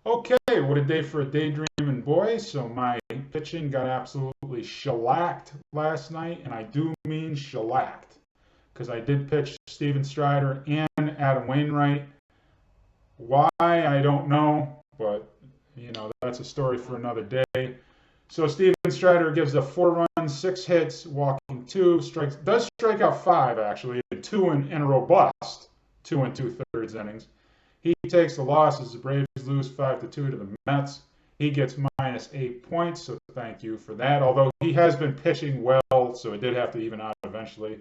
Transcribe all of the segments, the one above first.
Okay, what a day for a daydreaming boy. So my pitching got absolutely shellacked last night, and I do mean shellacked because I did pitch Steven Strider and Adam Wainwright. Why, I don't know, but that's a story for another day. So Steven Strider gives up 4 runs, 6 hits, walking two, does strike out five actually, two in a robust 2 and 2/3 innings. He takes the loss as the Braves lose 5-2 to the Mets. He gets -8 points, so thank you for that. Although he has been pitching well, so it did have to even out eventually.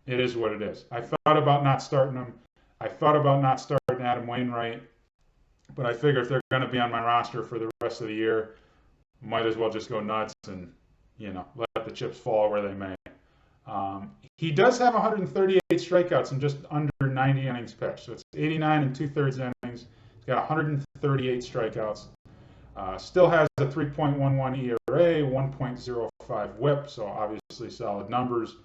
It is what it is. I thought about not starting him. I thought about not starting Adam Wainwright, but I figure if they're going to be on my roster for the rest of the year, might as well just go nuts and let the chips fall where they may. He does have 138 strikeouts in just under 90 innings pitched. So it's 89 and 2/3 innings. He's got 138 strikeouts. Still has a 3.11 ERA, 1.05 WHIP, so obviously solid numbers.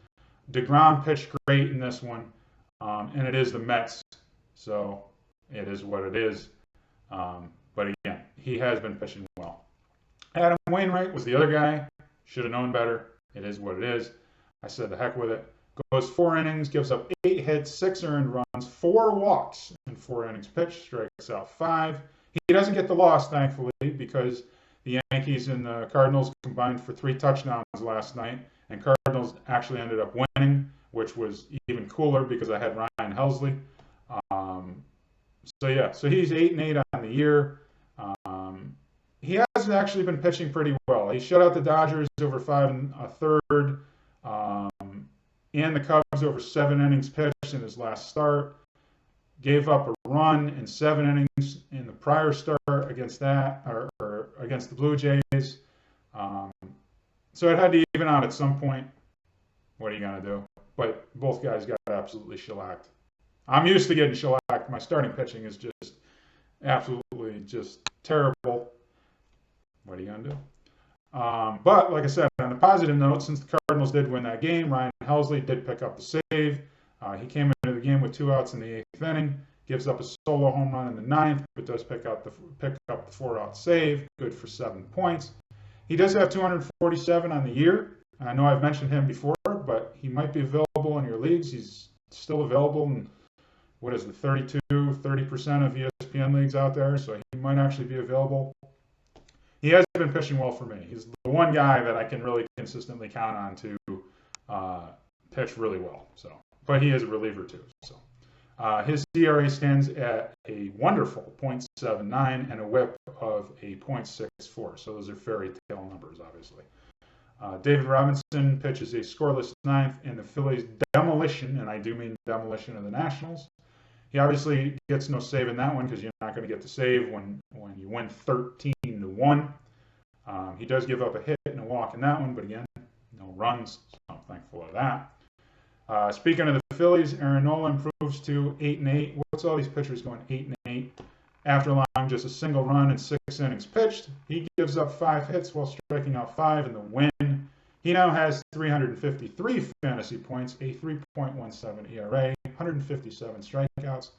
DeGrom pitched great in this one, and it is the Mets, so it is what it is. But again, he has been pitching well. Adam Wainwright was the other guy. Should have known better. It is what it is. I said the heck with it. Goes 4 innings, gives up 8 hits, 6 earned runs, 4 walks in 4 innings pitched, strikes out 5. He doesn't get the loss, thankfully, because the Yankees and the Cardinals combined for 3 touchdowns last night, and Cardinals actually ended up winning, which was even cooler because I had Ryan Helsley. So he's 8-8 on the year. He has actually been pitching pretty well. He shut out the Dodgers over 5 1/3. And the Cubs over 7 innings pitched in his last start. Gave up a run in 7 innings in the prior start against or against the Blue Jays. So it had to even out at some point. What are you going to do? But both guys got absolutely shellacked. I'm used to getting shellacked. My starting pitching is just absolutely just terrible. What are you going to do? But like I said, on a positive note, since the Cardinals did win that game, Ryan Helsley did pick up the save. He came into the game with 2 outs in the 8th inning, gives up a solo home run in the 9th, but does pick up the 4-out save, good for 7 points. He does have 247 on the year. I know I've mentioned him before, but he might be available in your leagues. He's still available in, 30% of ESPN leagues out there, so he might actually be available. He has been pitching well for me. He's the one guy that I can really consistently count on to pitch really well. But he is a reliever too. So his ERA stands at a wonderful .79 and a WHIP of a .64. So those are fairy tale numbers, obviously. David Robinson pitches a scoreless 9th in the Phillies' demolition, and I do mean demolition of the Nationals. He obviously gets no save in that one because you're not going to get the save when you win 13-1. He does give up a hit and a walk in that one, but again, no runs, so I'm thankful for that. Speaking of the Phillies, Aaron Nola improves to 8-8. What's all these pitchers going 8-8? After allowing just a single run in 6 innings pitched, he gives up 5 hits while striking out 5 in the win. He now has 353 fantasy points, a 3.17 ERA, 157 strikeouts,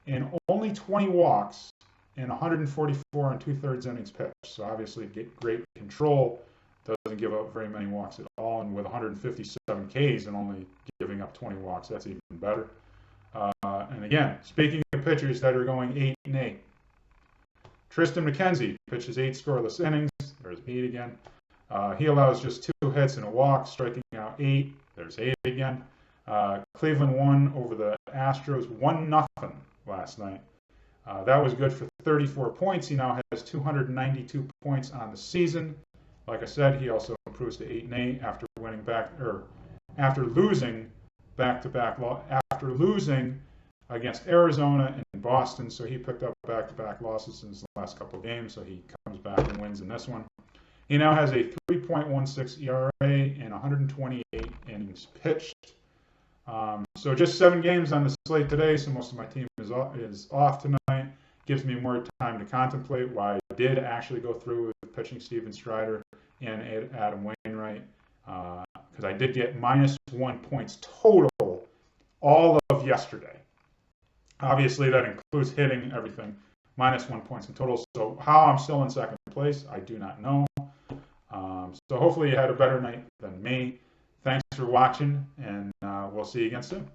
and only 20 walks in 144 and 2/3 innings pitched. So obviously great control. Doesn't give up very many walks at all, and with 157 Ks and only giving up 20 walks, that's even better. And again, speaking of pitchers that are going 8-8, Triston McKenzie pitches 8 scoreless innings. There's 8 again. He allows just 2 hits and a walk, striking out 8. There's 8 again. Cleveland won over the Astros 1-0 last night. That was good for 34 points. He now has 292 points on the season. Like I said, he also improves to 8-8 after losing against Arizona and Boston. So he picked up back-to-back losses in his last couple of games. So he comes back and wins in this one. He now has a 3.16 ERA and 128 innings pitched. So just 7 games on the slate today, so most of my team is off tonight. Gives me more time to contemplate why I did actually go through with pitching Steven Strider and Adam Wainwright, because I did get -1 points total all of yesterday. Obviously, that includes hitting everything. minus 1 points in total. So how I'm still in second place, I do not know. So hopefully you had a better night than me. Thanks for watching, and we'll see you again soon.